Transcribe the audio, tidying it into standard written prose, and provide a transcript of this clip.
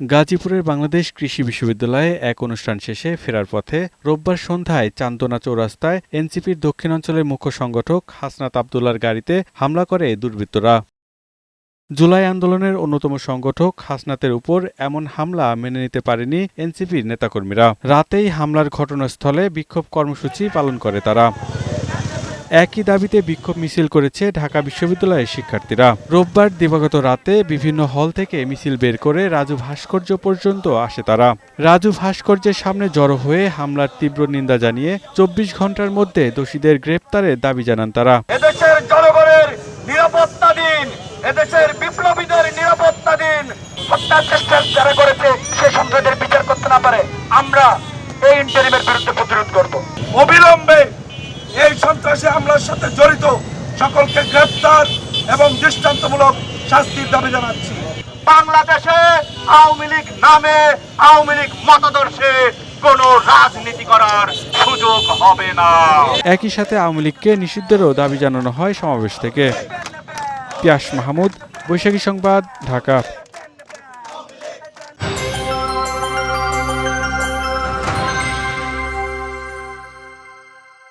গাজীপুরের বাংলাদেশ কৃষি বিশ্ববিদ্যালয়ে এক অনুষ্ঠান শেষে ফেরার পথে রোববার সন্ধ্যায় চান্দনা চৌরাস্তায় এনসিপির দক্ষিণাঞ্চলের মুখ্য সংগঠক হাসনাত আবদুল্লাহর গাড়িতে হামলা করে দুর্বৃত্তরা। জুলাই আন্দোলনের অন্যতম সংগঠক হাসনাতের উপর এমন হামলা মেনে নিতে পারেনি এনসিপির নেতাকর্মীরা। রাতেই হামলার ঘটনাস্থলে বিক্ষোভ কর্মসূচি পালন করে তারা। একই দাবিতে বিক্ষোভ মিছিল করেছে ঢাকা বিশ্ববিদ্যালয়ের শিক্ষার্থীরা। রোববার দিবাগত রাতে বিভিন্ন হল থেকে মিছিল বের করে রাজু ভাস্কর্য পর্যন্ত আসে তারা। রাজু ভাস্কর্যের সামনে জড়ো হয়ে হামলার তীব্র নিন্দা জানিয়ে ২৪ ঘন্টার মধ্যে দোষীদের গ্রেপ্তারের দাবি জানান তারা। এদেশের জনগণের নিরাপত্তা দিন, এদেশের বিপ্লবীদের নিরাপত্তা দিন। হত্যা চেষ্টা যারা করেছে সে সন্ত্রাসীদের বিচার করতে না পারে আমরা এই ইন্টারিমের বিরুদ্ধে প্রতিরোধ করব। অবিলম্বে এই সন্ত্রাসী হামলার সাথে জড়িত সকলকে গ্রেফতার এবং দৃষ্টান্তমূলক শাস্তির দাবি জানাচ্ছি। বাংলাদেশে আওয়ামী লীগ নামে, আওয়ামী লীগ মতাদর্শে কোনো রাজনীতি করার সুযোগ হবে না। একই সাথে আওয়ামী লীগকে নিষিদ্ধেরও দাবি জানানো হয় সমাবেশ থেকে। পিয়াস মাহমুদ, বৈশাখী সংবাদ, ঢাকা।